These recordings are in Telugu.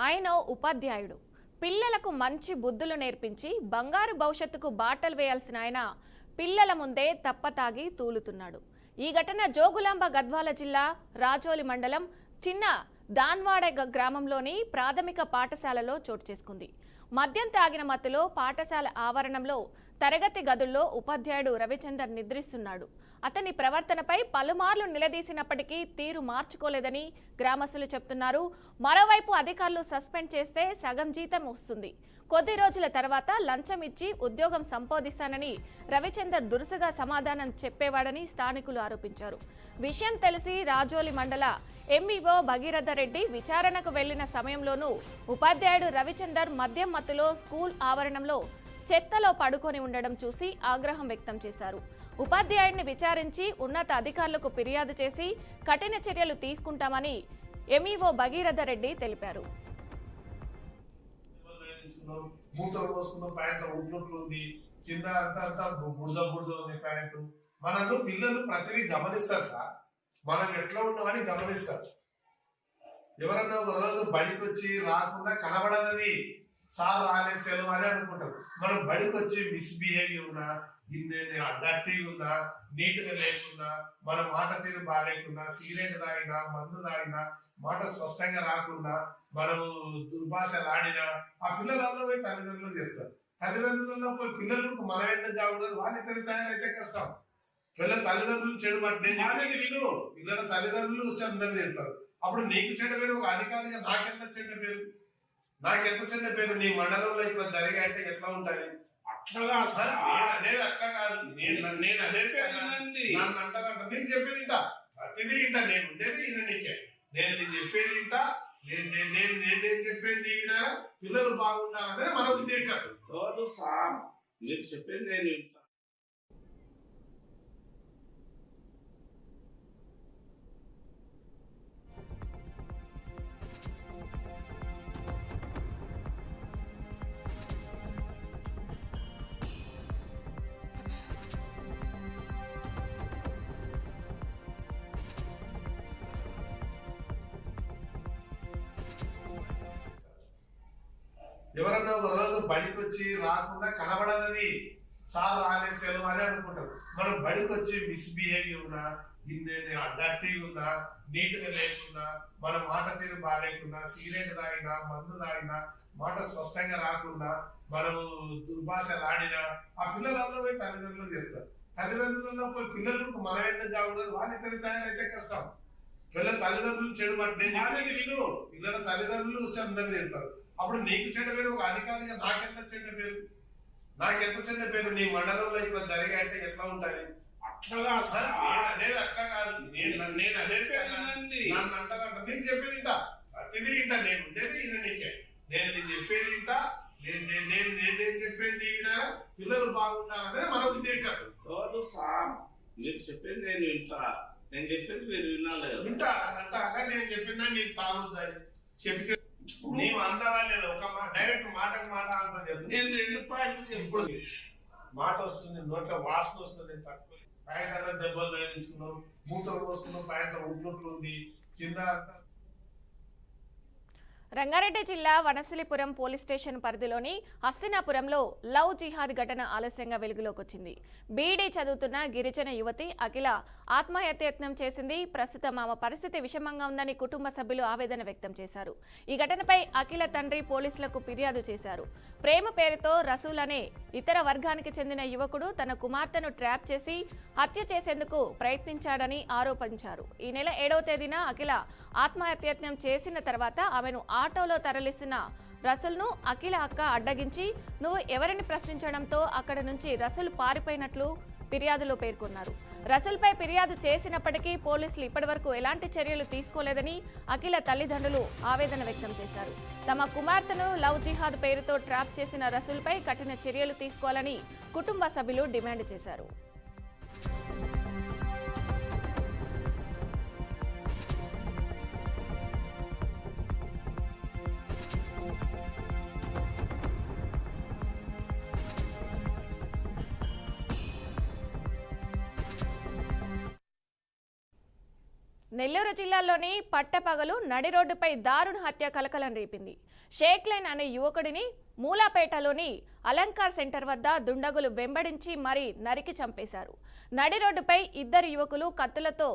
ఆయన ఉపాధ్యాయుడు. పిల్లలకు మంచి బుద్ధులు నేర్పించి బంగారు భవిష్యత్తుకు బాటలు వేయాల్సిన ఆయన పిల్లల ముందే తప్పతాగి తూలుతున్నాడు. ఈ ఘటన జోగులాంబ గద్వాల జిల్లా రాజోలి మండలం చిన్న దాన్వాడ గ్రామంలోని ప్రాథమిక పాఠశాలలో చోటు చేసుకుంది. మద్యం తాగిన మత్తులో పాఠశాల ఆవరణంలో తరగతి గదుల్లో ఉపాధ్యాయుడు రవిచందర్ నిద్రిస్తున్నాడు. అతని ప్రవర్తనపై పలుమార్లు నిలదీసినప్పటికీ తీరు మార్చుకోలేదని గ్రామస్తులు చెప్తున్నారు. మరోవైపు అధికారులు సస్పెండ్ చేస్తే సగం జీతం వస్తుంది, కొద్ది రోజుల తర్వాత లంచం ఇచ్చి ఉద్యోగం సంపాదిస్తానని రవిచందర్ దురుసుగా సమాధానం చెప్పేవాడని స్థానికులు ఆరోపించారు. విషయం తెలిసి రాజోలి మండల ఎంఈఓ భగీరథ రెడ్డి విచారణకు వెళ్లిన సమయంలోనూ ఉపాధ్యాయుడు రవిచందర్ మద్యం మత్తులో స్కూల్ ఆవరణంలో చెత్తలో పడుకొని ఉండడం చూసి ఆగ్రహం వ్యక్తం చేశారు. ఉపాధ్యాయుడిని విచారించి ఉన్నత అధికారులకు ఫిర్యాదు చేసి కఠిన చర్యలు తీసుకుంటామని ఎంఈఓ భగీరథ రెడ్డి తెలిపారు. పిల్లలు ప్రతిదీ గమనిస్తారు సార్, మనం ఎట్లా ఉన్నామని గమనిస్తారు. ఎవరన్నా ఒక రోజు బడికి వచ్చి రాకుండా కనబడదని సార్ రాలే సెలవు అని అనుకుంటారు. మనం బడికి వచ్చి మిస్బిహేవియర్ ఉన్నా, డర్టీగా ఉన్నా, నీట్ గా లేకున్నా, మన మాట తీరు బాగాలేకున్నా, సిగరెట్ తాగినా, మందు తాగినా, మాట స్పష్టంగా రాకుండా, మనము దుర్భాషలు ఆడినా ఆ పిల్లలలో పోయి తల్లిదండ్రులు చెప్తారు. తల్లిదండ్రులలో పోయి పిల్లలకు మనం ఎందుకు కాకూడదు, వాళ్ళు ఇక్కడ తయారైతే కష్టం. పిల్లల తల్లిదండ్రులు చెడు పిల్లల తల్లిదండ్రులు వచ్చి అందరు చెప్తారు. అప్పుడు నీకు చెడ్డ పేరు ఒక అధికారిగా నాకెంత చెడ్డ పేరు, నాకెంత చెడ్డ పేరు. నీ మండలంలో ఇట్లా జరిగాయంటే ఎట్లా ఉంటది? అట్లా సార్ అనేది అట్లా కాదు. నేను అనేది నన్ను అంటారంట. నీకు చెప్పేది ఇంట ప్రతిదీ ఇంట. నేను ఉండేది ఇది నీకే. నేను చెప్పేది ఇంట. నేను చెప్పేది నీ వినాలా, పిల్లలు బాగుంటారనేది మన ఉద్దేశం. సార్ మీరు చెప్పేది నేను వింటా. ఎవరన్నా ఒక రోజు బడికి వచ్చి రాకుండా కనబడదని సార్ రాలే సెలవు అని అనుకుంటారు. మనం బడికి వచ్చి మిస్బిహేవియర్ ఉన్నా, డర్టీగా ఉన్నా, నీట్ గా లేకున్నా, మన మాట తీరు బాగాలేకున్నా, సిగరెట్ తాగినా, మందు తాగినా, మాట స్పష్టంగా రాకుండా, మనము దుర్భాషలు ఆడినా ఆ పిల్లలలో పోయి తల్లిదండ్రులు చెప్తారు. తల్లిదండ్రులలో పోయి పిల్లలకు మనం ఎందుకు కాకూడదు, వాళ్ళు ఇక్కడ తయారైతే కష్టం. పిల్లల తల్లిదండ్రులు చెడు పిల్లల తల్లిదండ్రులు వచ్చి అందరు చెప్తారు. అప్పుడు నీకు చెడ్డ పేరు ఒక అధికారిగా నాకెంత చెడ్డ పేరు, నాకెంత చెడ్డ పేరు. నీ మండలంలో ఇట్లా జరిగాయంటే ఎట్లా ఉంటది? అట్లా సార్ అనేది అట్లా కాదు. నేను అనేది నన్ను అంటారంట. నీకు చెప్పేది ఇంట ప్రతిదీ ఇంట. నేను ఉండేది ఇది నీకే. నేను చెప్పేది ఇంట. నేను చెప్పేది నీ వినాలా, పిల్లలు బాగుంటారనేది మన ఉద్దేశం. సార్ మీరు చెప్పేది నేను వింటా, నేను చెప్పేది మీరు వినాలి కదా. వింటా అంట. నేను చెప్పిందా నీకు తాగుద్దని చెప్పి నీవు అన్నవాళ్ళు ఒక డైరెక్ట్ మాటకు మాట ఆన్సర్ చెప్తాను. నేను 2 పాయింట్లు ఇప్పుడు మాట వస్తుంది, నోట్ల వాసన వస్తుంది, తక్కువ ప్యాంట్ దెబ్బలు వేయించుకున్నాం, మూతలు పోసుకున్నాం, ప్యాంట్లో ఉడ్లుట్లు ఉంది కింద. రంగారెడ్డి జిల్లా వనసలిపురం పోలీస్ స్టేషన్ పరిధిలోని హస్తినాపురంలో లవ్ జిహాద్ ఘటన ఆలస్యంగా వెలుగులోకి వచ్చింది. బీఈడీ చదువుతున్న గిరిజన యువతి అఖిల ఆత్మహత్యయత్నం చేసింది. ప్రస్తుతం ఆమె పరిస్థితి విషమంగా ఉందని కుటుంబ సభ్యులు ఆవేదన వ్యక్తం చేశారు. ఈ ఘటనపై అఖిల తండ్రి పోలీసులకు ఫిర్యాదు చేశారు. ప్రేమ పేరుతో రసూల్ అనే ఇతర వర్గానికి చెందిన యువకుడు తన కుమార్తెను ట్రాప్ చేసి హత్య చేసేందుకు ప్రయత్నించాడని ఆరోపించారు. ఈ నెల 7వ తేదీన అఖిల ఆత్మహత్యయత్నం చేసిన తర్వాత ఆమెను ఆటోలో తరలిస్తున్న రసూల్ను అఖిల అక్క అడ్డగించి నువ్వు ఎవరిని ప్రశ్నించడంతో అక్కడ నుంచి రసూల్ పారిపోయినట్లు ఫిర్యాదులో పేర్కొన్నారు. రసూల్పై ఫిర్యాదు చేసినప్పటికీ పోలీసులు ఇప్పటివరకు ఎలాంటి చర్యలు తీసుకోలేదని అఖిల తల్లిదండ్రులు ఆవేదన వ్యక్తం చేశారు. తమ కుమార్తెను లవ్ జిహాద్ పేరుతో ట్రాప్ చేసిన రసూల్పై కఠిన చర్యలు తీసుకోవాలని కుటుంబ సభ్యులు డిమాండ్ చేశారు. నెల్లూరు జిల్లాలోని పట్టపగలు నడి రోడ్డుపై దారుణ హత్య కలకలం రేపింది. షేక్ లైన్ అనే యువకుడిని మూలాపేటలోని అలంకార్ సెంటర్ వద్ద దుండగులు వెంబడించి మరీ నరికి చంపేశారు. నడి రోడ్డుపై ఇద్దరు యువకులు కత్తులతో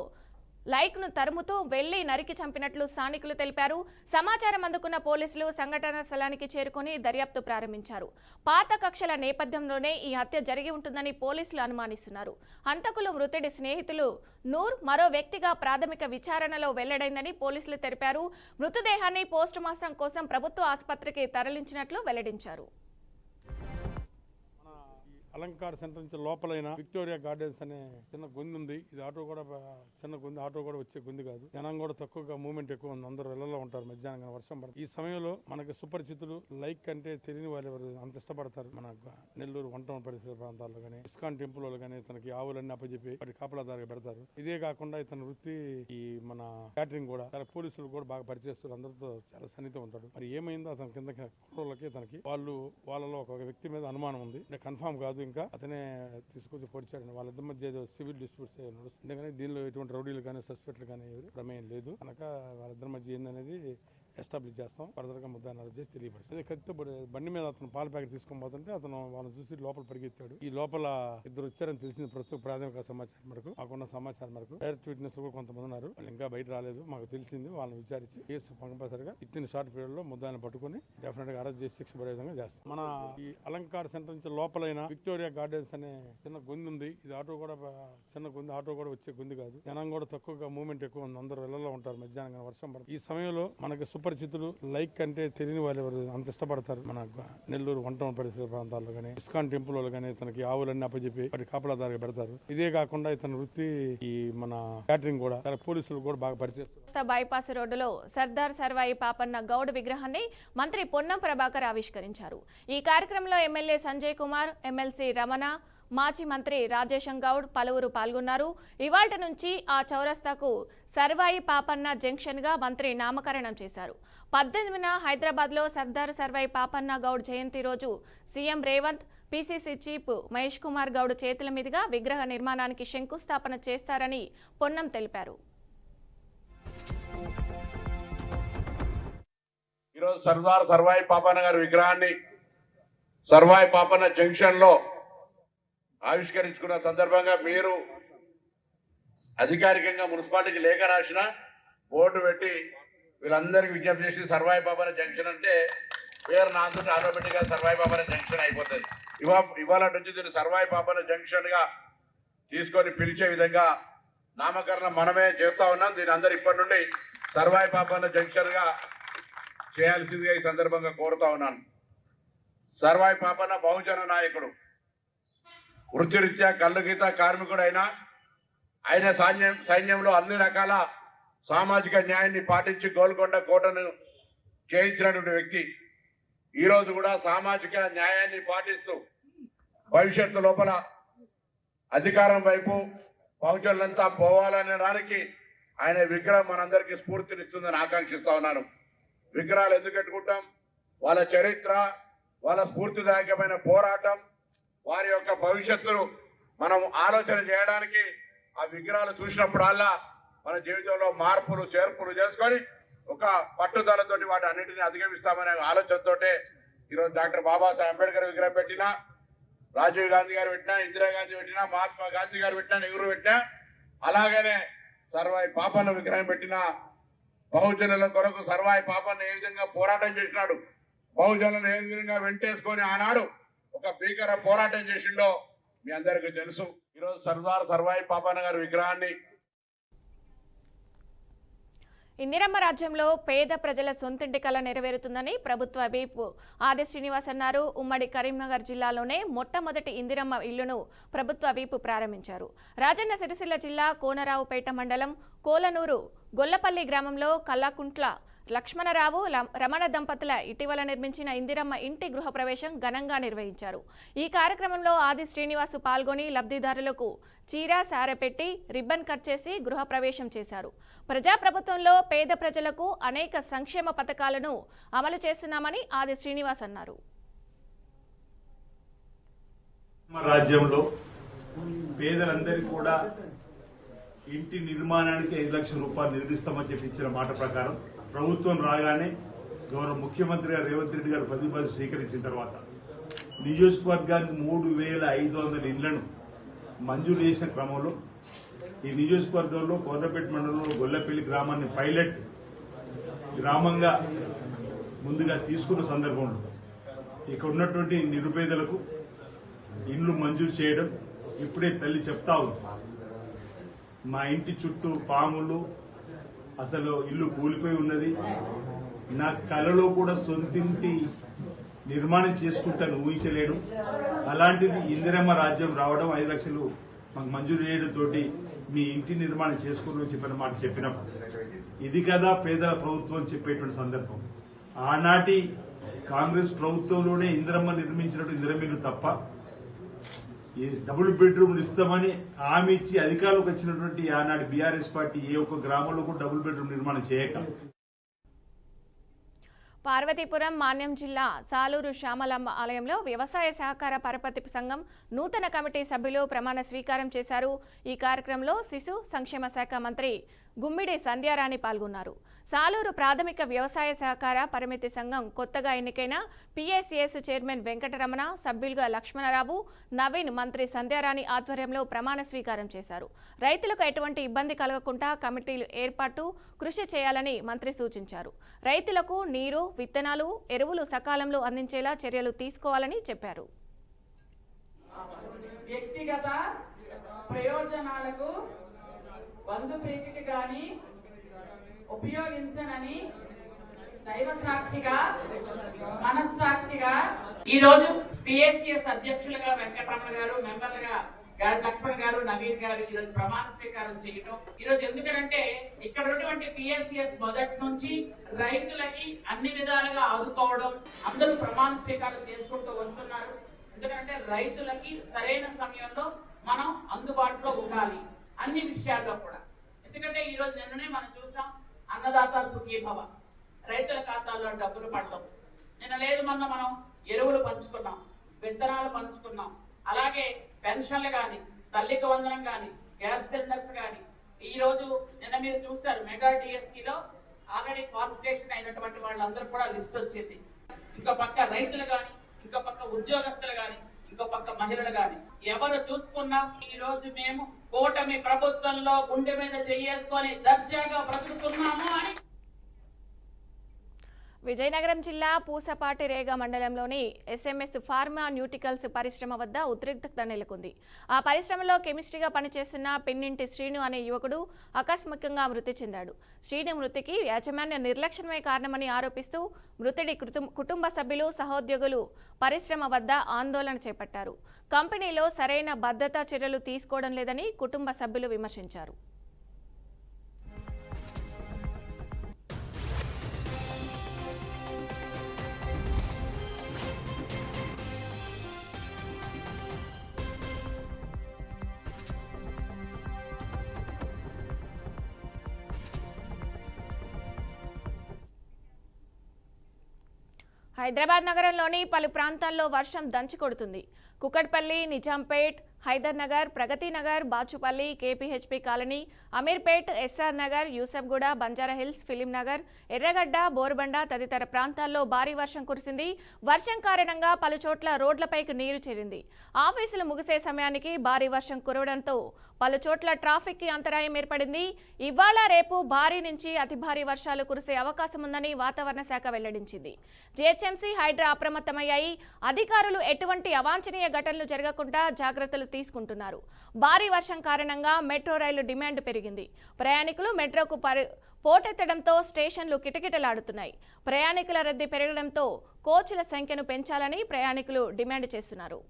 లైక్ను తరుముతూ వెళ్లి నరికి చంపినట్లు స్థానికులు తెలిపారు. సమాచారం అందుకున్న పోలీసులు సంఘటనా స్థలానికి చేరుకుని దర్యాప్తు ప్రారంభించారు. పాత కక్షల నేపథ్యంలోనే ఈ హత్య జరిగి ఉంటుందని పోలీసులు అనుమానిస్తున్నారు. హంతకులు మృతుడి స్నేహితులు నూర్ మరో వ్యక్తిగా ప్రాథమిక విచారణలో వెల్లడైందని పోలీసులు తెలిపారు. మృతదేహాన్ని పోస్టుమార్టం కోసం ప్రభుత్వ ఆసుపత్రికి తరలించినట్లు వెల్లడించారు. అలంకార్ సెంటర్ నుంచి లోపలైన విక్టోరియా గార్డెన్స్ అనే చిన్న గుంది ఉంది. ఇది ఆటో కూడా చిన్న గుంది, ఆటో కూడా వచ్చే గుంది కాదు. జనం కూడా తక్కువగా మూవ్మెంట్ ఎక్కువ ఉంది. అందరూ ఇళ్లలో ఉంటారు. మధ్యాహ్నం వర్షం పడుతుంది. ఈ సమయంలో మనకి సుపరిచితులు లైక్ అంటే తెలియని వాళ్ళు అంత ఇష్టపడతారు. మన నెల్లూరు వంటౌన్ పరిసర ప్రాంతాల్లో కానీ ఇస్కాన్ టెంపుల్ వాళ్ళు కానీ తనకి ఆవులన్నీ అప్పచెప్పి వాటి కాపలాదారుగా పెడతారు. ఇదే కాకుండా ఇతని వృత్తి ఈ మన క్యాటరింగ్ కూడా చాలా పోలీసులు కూడా బాగా పరిచేస్తారు. అందరితో చాలా సన్నిహితం ఉంటాడు. మరి ఏమైందో అతని కింద కుట్రోళ్ళకి తనకి వాళ్ళలో ఒక వ్యక్తి మీద అనుమానం ఉంది. కన్ఫామ్ కాదు, ఇంకా అతనే తీసుకొచ్చి పొడిచాడు. వాళ్ళిద్దరి మధ్య ఏదో సివిల్ డిస్ప్యూట్స్ నడుస్తుంది. ఎందుకంటే దీనిలో ఎటువంటి రౌడీలు కానీ సస్పెక్ట్లు కానీ ప్రమేయం లేదు కనుక వాళ్ళిద్దరి మధ్య ఏందనేది ఎస్టాబ్లిష్ చేస్తాం. ఫర్దర్ గా ముద్దాయిని అరెస్ట్ చేసి తెలియపరుస్తుంది. కత్తితో బండి మీద అతను పాల ప్యాకెట్ తీసుకొని పోతుంటే అతను వాళ్ళని చూసి లోపల పరిగెత్తాడు. ఈ లోపల ఇద్దరు వచ్చారని తెలిసింది ప్రస్తుత ప్రాథమిక సమాచారం మేరకు. మాకున్న సమాచారం మేరకు డైరెక్ట్ విట్నెస్ కూడా కొంతమంది ఉన్నారు. వాళ్ళు ఇంకా బయట రాలేదు. మాకు తెలిసింది. వాళ్ళని విచారించి కేసు కంపల్సరిగా ఇచ్చిన షార్ట్ పీరియడ్ లో ముద్దాయిని పట్టుకుని డెఫినెట్ గా అరెస్ట్ చేసి శిక్ష పడే విధంగా చేస్తాం. మన ఈ అలంకార్ సెంటర్ నుంచి లోపలైన విక్టోరియా గార్డెన్స్ అనే చిన్న గుంది ఉంది. ఇది ఆటో కూడా చిన్న గుంది, ఆటో కూడా వచ్చే గుంది కాదు. జనం కూడా తక్కువగా మూవ్మెంట్ ఎక్కువ ఉంది. అందరూ ఇళ్లలో ఉంటారు. మధ్యాహ్నం వర్షం పడుతుంది. ఈ సమయంలో మనకి సుపరిచితులు లైక్ అంటే తెలియని వాళ్ళు అంత ఇష్టపడతారు. మన నెల్లూరు వంటౌన్ పరిసర ప్రాంతాల్లో కానీ ఇస్కాన్ టెంపుల్ వాళ్ళు కానీ తనకి ఆవులన్నీ అప్పచెప్పి వాటి కాపలాదారుగా పెడతారు. ఇదే కాకుండా ఇతని వృత్తి ఈ మన క్యాటరింగ్ కూడా చాలా పోలీసులు కూడా బాగా పరిచేస్తారు. బైపాస్ రోడ్డులో సర్దార్ సర్వాయి పాపన్న గౌడ్ విగ్రహాన్ని మంత్రి పొన్నం ప్రభాకర్ ఆవిష్కరించారు. ఈ కార్యక్రమంలో ఎమ్మెల్యే సంజయ్ కుమార్, ఎమ్మెల్సీ రమణ, మాజీ మంత్రి రాజేశం గౌడ్ పలువురు పాల్గొన్నారు. ఇవాల్టి నుంచి ఆ చౌరస్తాకు సర్వాయి పాపన్న జంక్షన్ గా మంత్రి నామకరణం చేశారు. 18న హైదరాబాద్ లో సర్దార్ సర్వాయి పాపన్న గౌడ్ జయంతి రోజు CM Revanth, PCC chief Mahesh Kumar Goud చేతుల మీదుగా విగ్రహ నిర్మాణానికి శంకుస్థాపన చేస్తారని పొన్నం తెలిపారు. ఈరోజు సర్దార్ సర్వాయి పాపన్న గారి విగ్రహాన్ని సర్వాయి పాపన్న జంక్షన్ లో ఆవిష్కరించుకున్న సందర్భంగా మీరు అధికారికంగా మున్సిపాలిటీకి లేఖ రాసిన బోర్డు పెట్టి వీళ్ళందరికీ విజ్ఞప్తి చేసి సర్వాయి పాపన్న జంక్షన్ అంటే పేరు నాతో ఆటోమేటిక్ గా సర్వాయి పాపన్న జంక్షన్ అయిపోతుంది. ఇవాళ నుంచి దీన్ని సర్వాయి పాపన్న జంక్షన్ గా తీసుకొని పిలిచే విధంగా నామకరణం మనమే చేస్తా ఉన్నాం. దీని అందరు ఇప్పటి నుండి సర్వాయి పాపన్న జంక్షన్ గా చేయాల్సిందిగా ఈ సందర్భంగా కోరుతా ఉన్నాను. సర్వాయి పాపన్న బహుజన నాయకుడు, వృత్తిరీత్యా కళ్ళు గీత కార్మికుడు అయినా ఆయన సైన్యంలో అన్ని రకాల సామాజిక న్యాయాన్ని పాటించి గోల్కొండ కోటను చేయించినటువంటి వ్యక్తి. ఈరోజు కూడా సామాజిక న్యాయాన్ని పాటిస్తూ భవిష్యత్తు లోపల అధికారం వైపు బహుజనులంతా పోవాలనే దానికి ఆయన విగ్రహం మనందరికీ స్ఫూర్తినిస్తుందని ఆకాంక్షిస్తా ఉన్నాను. విగ్రహాలు ఎందుకు పెట్టుకుంటాం? వాళ్ళ చరిత్ర, వాళ్ళ స్ఫూర్తిదాయకమైన పోరాటం, వారి యొక్క భవిష్యత్తును మనం ఆలోచన చేయడానికి ఆ విగ్రహాలు చూసినప్పుడల్లా మన జీవితంలో మార్పులు చేర్పులు చేసుకొని ఒక పట్టుదలతోటి వాటి అన్నింటినీ అధిగమిస్తామనే ఆలోచనతో ఈరోజు డాక్టర్ బాబాసాహెబ్ అంబేద్కర్ విగ్రహం పెట్టినా, రాజీవ్ గాంధీ గారు పెట్టినా, ఇందిరాగాంధీ పెట్టినా, మహాత్మా గాంధీ గారు పెట్టినా, నెహ్రూ పెట్టినా, అలాగనే సర్వాయి పాపన్న విగ్రహం పెట్టినా బహుజనుల కొరకు సర్వాయి పాపన్న ఏ విధంగా పోరాటం చేసినాడు, బహుజనులను ఏ విధంగా వెంటేసుకొని ఆనాడు ఒక భీకర పోరాటం చేసిండో మీ అందరికీ తెలుసు. ఈరోజు సర్దార్ సర్వాయి పాపన్న గారి విగ్రహాన్ని ఇందిరమ్మ రాజ్యంలో పేద ప్రజల సొంతింటి కల నెరవేరుతుందని ప్రభుత్వ విప్ ఆది శ్రీనివాస్ అన్నారు. ఉమ్మడి కరీంనగర్ జిల్లాలోనే మొట్టమొదటి ఇందిరమ్మ ఇల్లును ప్రభుత్వ విప్ ప్రారంభించారు. రాజన్న సిరిసిల్ల జిల్లా కోనరావుపేట మండలం కోలనూరు గొల్లపల్లి గ్రామంలో కల్లాకుంట్ల లక్ష్మణరావు, రమణ దంపతుల ఇటీవల నిర్మించిన ఇందిరమ్మ ఇంటి గృహప్రవేశం ఘనంగా నిర్వహించారు. ఈ కార్యక్రమంలో ఆది శ్రీనివాస్ పాల్గొని లబ్ధిదారులకు చీర సారె పెట్టి రిబ్బన్ కట్ చేసి గృహప్రవేశం చేశారు. ప్రజాప్రభుత్వంలో పేద ప్రజలకు అనేక సంక్షేమ పథకాలను అమలు చేస్తున్నామని ఆది శ్రీనివాస్ అన్నారు. రాజ్యంలో పేదలందరికీ కూడా ఇంటి నిర్మాణానికి 5 లక్షల రూపాయలు నిధులిస్తామని చెప్పి ఇచ్చిన మాట ప్రకారం ప్రభుత్వం రాగానే గౌరవ ముఖ్యమంత్రి గారు రేవంత్ రెడ్డి గారు ప్రతిపాదన స్వీకరించిన తర్వాత నియోజకవర్గానికి 3,500 ఇళ్లను మంజూరు చేసిన క్రమంలో ఈ నియోజకవర్గంలో కోర్రపేట మండలంలో గొల్లపల్లి గ్రామాన్ని పైలట్ గ్రామంగా ముందుగా తీసుకున్న సందర్భంలో ఇక్కడ ఉన్నటువంటి నిరుపేదలకు ఇండ్లు మంజూరు చేయడం ఇప్పుడే తల్లి చెప్తా ఉంది. మా ఇంటి చుట్టూ పాములు, అసలు ఇల్లు కూలిపోయి ఉన్నది, నా కలలో కూడా సొంతింటి నిర్మాణం చేసుకుంటాను ఊహించలేను. అలాంటిది ఇందిరమ్మ రాజ్యం రావడం 5 లక్షలు మాకు మంజూరు చేయడం తోటి మీ ఇంటి నిర్మాణం చేసుకుని చెప్పిన మాట చెప్పినప్పుడు ఇది కదా పేదల ప్రభుత్వం చెప్పేటువంటి సందర్భం. ఆనాటి కాంగ్రెస్ ప్రభుత్వంలోనే ఇందిరమ్మ నిర్మించినట్టు ఇందిరమ్మ తప్ప ఈ డబుల్ బెడ్రూమ్లు ఇస్తామని హామీ ఇచ్చి అధికారంలోకి వచ్చినటువంటి ఆనాటి బీఆర్ఎస్ పార్టీ ఏ ఒక్క గ్రామంలో కూడా డబుల్ బెడ్రూమ్ నిర్మాణం చేయక. పార్వతీపురం మాన్యం జిల్లా సాలూరు శ్యామలమ్మ ఆలయంలో వ్యవసాయ సహకార పరపతి సంఘం నూతన కమిటీ సభ్యులు ప్రమాణ స్వీకారం చేశారు. ఈ కార్యక్రమంలో శిశు సంక్షేమ శాఖ మంత్రి గుమ్మిడి సంధ్యారాణి పాల్గొన్నారు. సాలూరు ప్రాథమిక వ్యవసాయ సహకార పరిమితి సంఘం కొత్తగా ఎన్నికైన పిఎస్సిఎస్ చైర్మన్ వెంకటరమణ, సభ్యులుగా లక్ష్మణరావు, నవీన్ మంత్రి సంధ్యారాణి ఆధ్వర్యంలో ప్రమాణ స్వీకారం చేశారు. రైతులకు ఎటువంటి ఇబ్బంది కలగకుండా కమిటీలు ఏర్పాటు కృషి చేయాలని మంత్రి సూచించారు. రైతులకు నీరు, విత్తనాలు, ఎరువులు సకాలంలో అందించేలా చర్యలు తీసుకోవాలని చెప్పారు. వ్యక్తిగత ప్రయోజనాలకు బంధు ప్రీతికి గాని ఉపయోగించనని దైవ సాక్షిగా మనస్సాక్షిగా ఈ రోజు పిఎస్సిఎస్ అధ్యక్షులుగా వెంకటరమణ గారు, మెంబర్లుగా లక్ష్మణ్ గారు, నవీన్ గారు ఈ రోజు ప్రమాణ స్వీకారం చేయటం ఈ రోజు ఎందుకంటే ఇక్కడ ఉన్నటువంటి పిఎస్సిఎస్ మొదటి నుంచి రైతులకి అన్ని విధాలుగా ఆదుకోవడం, అందరూ ప్రమాణ స్వీకారం చేసుకుంటూ వస్తున్నారు. ఎందుకంటే రైతులకి సరైన సమయంలో మనం అందుబాటులో ఉండాలి అన్ని విషయాల్లో కూడా. ఎందుకంటే ఈ రోజు నిన్ననే మనం చూసాం అన్నదాత సుఖీభవ, రైతుల ఖాతాల్లో డబ్బులు పడటం. నిన్న లేదు మొన్న మనం ఎరువులు పంచుకున్నాం, విత్తనాలు పంచుకున్నాం, అలాగే పెన్షన్లు కానీ, తల్లికి వందనం కానీ, గ్యాస్ సిలిండర్స్ కానీ. ఈ రోజు నిన్న మీరు చూస్తారు మెగా డిఎస్సిలో ఆల్రెడీ క్వాలిఫికేషన్ అయినటువంటి వాళ్ళందరూ కూడా లిస్ట్ వచ్చింది. ఇంకో పక్క రైతులు కానీ, ఇంకో పక్క ఉద్యోగస్తులు కానీ, ఇంకో పక్క మహిళలు కానీ ఎవరు చూసుకున్నా ఈ రోజు మేము కూటమి ప్రభుత్వంలో గుండె మీద చేసుకొని దర్జాగా బ్రతుకుతున్నాము అని. విజయనగరం జిల్లా పూసపాటి రేగ మండలంలోని ఎస్ఎంఎస్ ఫార్మా న్యూటికల్స్ పరిశ్రమ వద్ద ఉద్రిక్తత నెలకొంది. ఆ పరిశ్రమలో కెమిస్ట్రీగా పనిచేస్తున్న పిన్నింటి శ్రీను అనే యువకుడు ఆకస్మికంగా మృతి చెందాడు. శ్రీను మృతికి యాజమాన్య నిర్లక్ష్యమే కారణమని ఆరోపిస్తూ మృతుడి కుటుంబ సభ్యులు, సహోద్యోగులు పరిశ్రమ వద్ద ఆందోళన చేపట్టారు. కంపెనీలో సరైన భద్రతా చర్యలు తీసుకోవడం లేదని కుటుంబ సభ్యులు విమర్శించారు. హైదరాబాద్ నగరంలోని పలు ప్రాంతాల్లో వర్షం దంచికొడుతుంది. Kukatpally, Nizampet, Hyder Nagar, Pragathi Nagar, Bachupally, KPHB colony, Ameerpet, SR Nagar, Yousufguda, Banjara Hills, film Nagar, Erragadda, Borabanda తదితర ప్రాంతాల్లో భారీ వర్షం కురిసింది. వర్షం కారణంగా పలుచోట్ల రోడ్లపైకి నీరు చేరింది. ఆఫీసులు ముగిసే సమయానికి భారీ వర్షం కురవడంతో పలుచోట్ల ట్రాఫిక్ కి అంతరాయం ఏర్పడింది. ఇవాళ రేపు భారీ నుంచి అతి భారీ వర్షాలు కురిసే అవకాశం ఉందని వాతావరణ శాఖ వెల్లడించింది. జీహెచ్ఎంసీ, హైడ్రా అప్రమత్తమయ్యాయి. అధికారులు ఎటువంటి అవాంఛనీయ ఘటనలు జరగకుండా జాగ్రత్తలు తీసుకుంటున్నారు. భారీ వర్షం కారణంగా మెట్రో రైలు డిమాండ్ పెరిగింది. ప్రయాణికులు మెట్రోకు పోటెత్తడంతో స్టేషన్లు కిటకిటలాడుతున్నాయి. ప్రయాణికుల రద్దీ పెరగడంతో కోచ్ల సంఖ్యను పెంచాలని ప్రయాణికులు డిమాండ్ చేస్తున్నారు.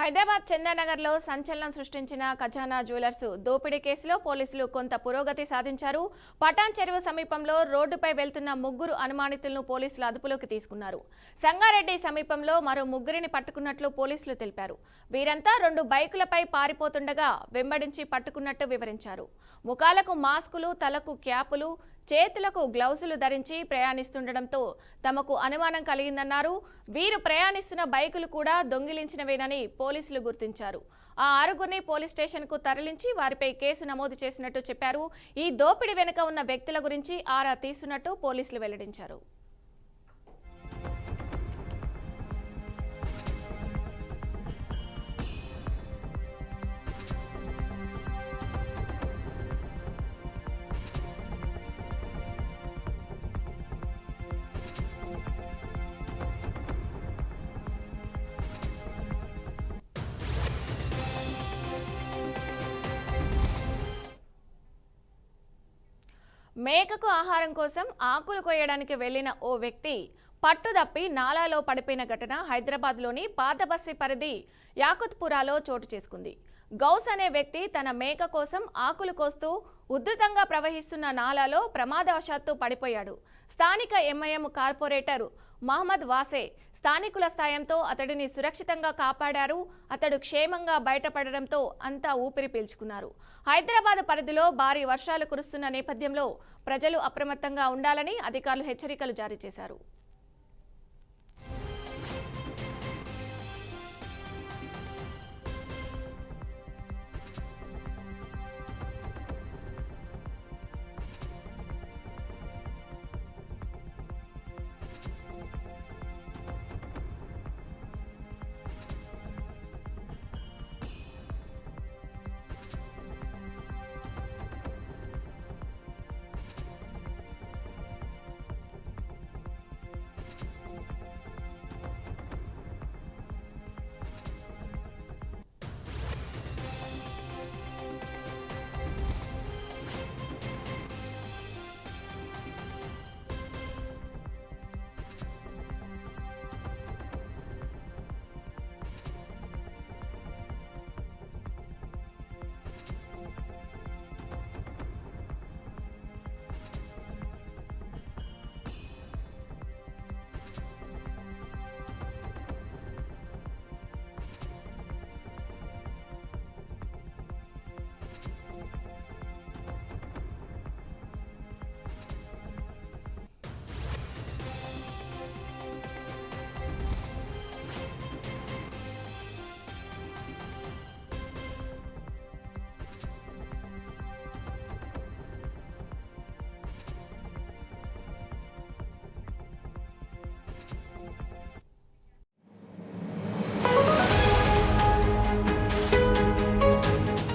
హైదరాబాద్ చందానగర్లో సంచలనం సృష్టించిన ఖజానా జ్యువెలర్స్ దోపిడీ కేసులో పోలీసులు కొంత పురోగతి సాధించారు. పటాన్ చెరువు సమీపంలో రోడ్డుపై వెళ్తున్న ముగ్గురు అనుమానితులను పోలీసులు అదుపులోకి తీసుకున్నారు. సంగారెడ్డి సమీపంలో మరో ముగ్గురిని పట్టుకున్నట్లు పోలీసులు తెలిపారు. వీరంతా 2 బైకులపై పారిపోతుండగా వెంబడించి పట్టుకున్నట్టు వివరించారు. ముఖాలకు మాస్కులు, తలకు క్యాపులు, చేతులకు గ్లౌజులు ధరించి ప్రయాణిస్తుండటంతో తమకు అనుమానం కలిగిందన్నారు. వీరు ప్రయాణిస్తున్న బైకులు కూడా దొంగిలించినవేనని పోలీసులు గుర్తించారు. ఆ 6గురిని పోలీస్ స్టేషన్కు తరలించి వారిపై కేసు నమోదు చేసినట్టు చెప్పారు. ఈ దోపిడీ వెనుక ఉన్న వ్యక్తుల గురించి ఆరా తీస్తున్నట్టు పోలీసులు వెల్లడించారు. మేకకు ఆహారం కోసం ఆకులు కోయడానికి వెళ్లిన ఓ వ్యక్తి పట్టుదప్పి నాలాలో పడిపోయిన ఘటన హైదరాబాద్లోని పాతబస్తీ పరిధి యాకుత్పురాలో చోటు చేసుకుంది. గౌస్ అనే వ్యక్తి తన మేక కోసం ఆకులు కోస్తూ ఉధృతంగా ప్రవహిస్తున్న నాలాలో ప్రమాదవశాత్తు పడిపోయాడు. స్థానిక ఎంఐఎం కార్పొరేటర్ మహమ్మద్ వాసే స్థానికుల సాయంతో అతడిని సురక్షితంగా కాపాడారు. అతడు క్షేమంగా బయటపడడంతో అంతా ఊపిరి పీల్చుకున్నారు. హైదరాబాద్ పరిధిలో భారీ వర్షాలు కురుస్తున్న నేపథ్యంలో ప్రజలు అప్రమత్తంగా ఉండాలని అధికారులు హెచ్చరికలు జారీ చేశారు.